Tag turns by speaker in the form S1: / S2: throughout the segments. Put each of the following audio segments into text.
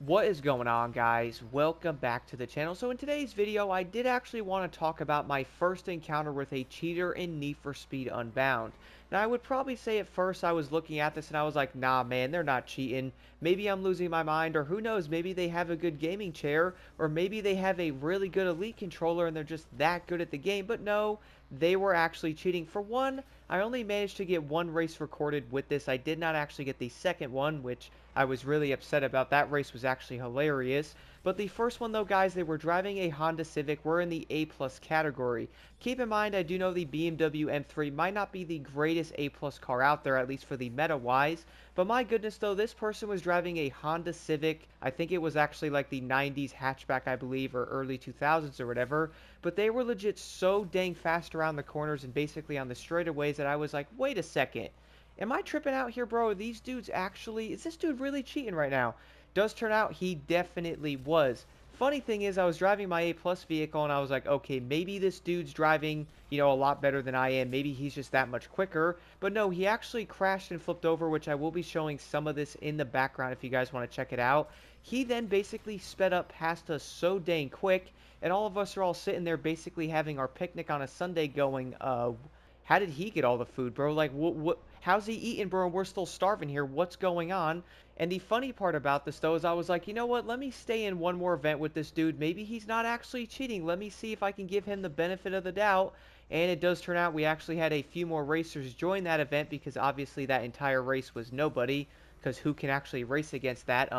S1: What is going on, guys? Welcome back to the channel. So in today's video, I did actually want to talk about my first encounter with a cheater in Need for Speed Unbound. Now, I would probably say at first I was looking at this and I was like, nah, man, they're not cheating. Maybe I'm losing my mind, or who knows, maybe they have a good gaming chair, or maybe they have a really good Elite controller and they're just that good at the game. But no, they were actually cheating. For one, I only managed to get one race recorded with this. I did not actually get the second one, which I was really upset about. That race was actually hilarious. But the first one though, guys, they were driving a Honda Civic. We're in the A plus category. Keep in mind, I do know the BMW M3 might not be the greatest A plus car out there, at least for the meta wise. But my goodness though, this person was driving a Honda Civic. I think it was actually like the 90s hatchback, I believe, or early 2000s or whatever. But they were legit so dang fast around the corners and basically on the straightaways that I was like, wait a second. Am I tripping out here, bro? Are these dudes actually... Is this dude really cheating right now? Does turn out he definitely was. Funny thing is, I was driving my A-plus vehicle, and I was like, okay, maybe this dude's driving, a lot better than I am. Maybe he's just that much quicker. But no, he actually crashed and flipped over, which I will be showing some of this in the background if you guys want to check it out. He then basically sped up past us so dang quick, and all of us are all sitting there basically having our picnic on a Sunday going, how did he get all the food, bro? Like, how's he eating, bro? We're still starving here. What's going on? And the funny part about this, though, is I was like, you know what? Let me stay in one more event with this dude. Maybe he's not actually cheating. Let me see if I can give him the benefit of the doubt. And it does turn out we actually had a few more racers join that event because obviously that entire race was nobody. Because who can actually race against that?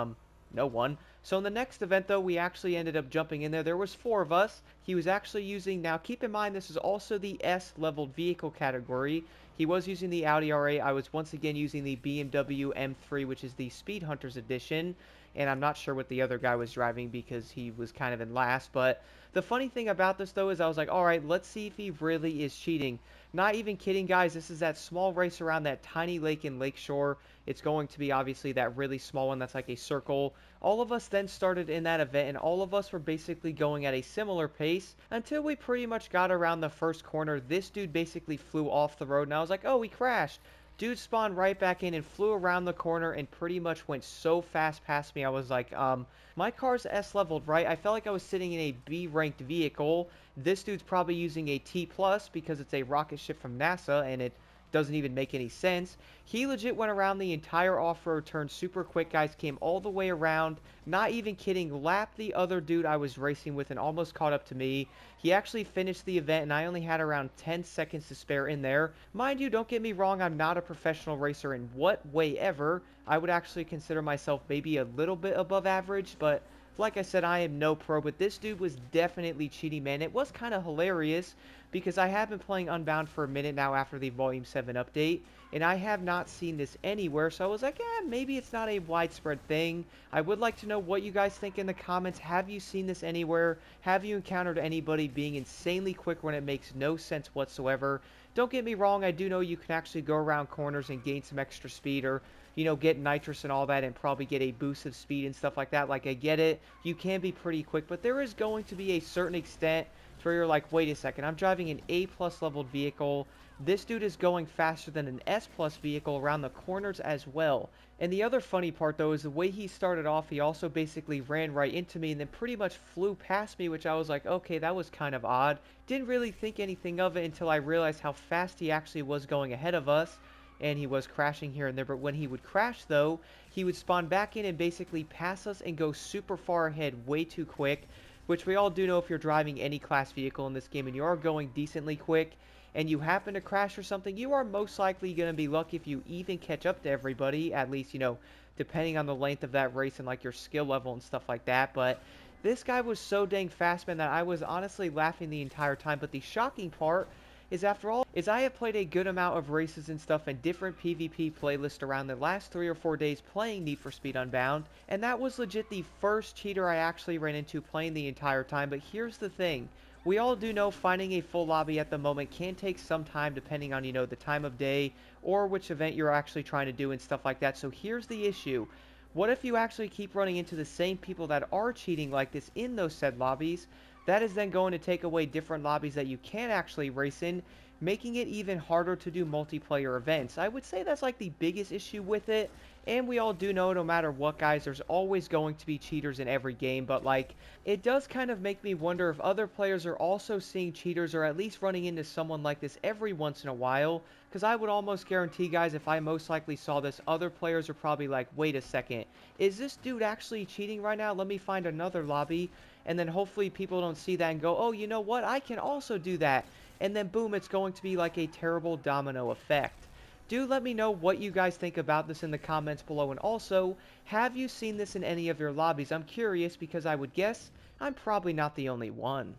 S1: No one. So in the next event, though, we actually ended up jumping in there. There was 4 of us. He was actually using, now keep in mind, this is also the S-leveled vehicle category. He was using the Audi R8. I was once again using the BMW M3, which is the Speed Hunters edition. And I'm not sure what the other guy was driving because he was kind of in last. But the funny thing about this, though, is I was like, all right, let's see if he really is cheating. Not even kidding, guys. This is that small race around that tiny lake in Lakeshore. It's going to be obviously that really small one that's like a circle. All of us then started in that event, and all of us were basically going at a similar pace until we pretty much got around the first corner. This dude basically flew off the road, and I was like, oh, he crashed. Dude spawned right back in and flew around the corner and pretty much went so fast past me. I was like, my car's S-leveled, right? I felt like I was sitting in a B-ranked vehicle. This dude's probably using a T+ because it's a rocket ship from NASA, and it doesn't even make any sense. He legit went around the entire off-road turn super quick, guys, came all the way around, not even kidding, lapped the other dude I was racing with and almost caught up to me. He actually finished the event, and I only had around 10 seconds to spare in there. Mind you, don't get me wrong, I'm not a professional racer in what way ever. I would actually consider myself maybe a little bit above average, but like I said, I am no pro, but this dude was definitely cheating, man. It was kind of hilarious because I have been playing Unbound for a minute now after the Volume 7 update, and I have not seen this anywhere, so I was like, yeah, maybe it's not a widespread thing. I would like to know what you guys think in the comments. Have you seen this anywhere? Have you encountered anybody being insanely quick when it makes no sense whatsoever? Don't get me wrong, I do know you can actually go around corners and gain some extra speed, or get nitrous and all that and probably get a boost of speed and stuff like that. Like, I get it. You can be pretty quick, but there is going to be a certain extent to where you're like, wait a second, I'm driving an A-plus leveled vehicle. This dude is going faster than an S-plus vehicle around the corners as well. And the other funny part, though, is the way he started off, he also basically ran right into me and then pretty much flew past me, which I was like, okay, that was kind of odd. Didn't really think anything of it until I realized how fast he actually was going ahead of us. And he was crashing here and there, but when he would crash, though, he would spawn back in and basically pass us and go super far ahead way too quick, which we all do know if you're driving any class vehicle in this game and you are going decently quick and you happen to crash or something, you are most likely going to be lucky if you even catch up to everybody, at least, depending on the length of that race and like your skill level and stuff like that. But this guy was so dang fast, man, that I was honestly laughing the entire time. But the shocking part is, after all, is I have played a good amount of races and stuff and different PvP playlists around the last 3 or 4 days playing Need for Speed Unbound, and that was legit the first cheater I actually ran into playing the entire time. But here's the thing. We all do know finding a full lobby at the moment can take some time depending on, the time of day or which event you're actually trying to do and stuff like that. So here's the issue. What if you actually keep running into the same people that are cheating like this in those said lobbies? That is then going to take away different lobbies that you can actually race in, making it even harder to do multiplayer events. I would say that's like the biggest issue with it. And we all do know no matter what, guys, there's always going to be cheaters in every game, but like, it does kind of make me wonder if other players are also seeing cheaters or at least running into someone like this every once in a while, because I would almost guarantee, guys, if I most likely saw this, other players are probably like, wait a second, is this dude actually cheating right now? Let me find another lobby, and then hopefully people don't see that and go, oh, you know what, I can also do that, and then boom, it's going to be like a terrible domino effect. Do let me know what you guys think about this in the comments below, and also, have you seen this in any of your lobbies? I'm curious because I would guess I'm probably not the only one.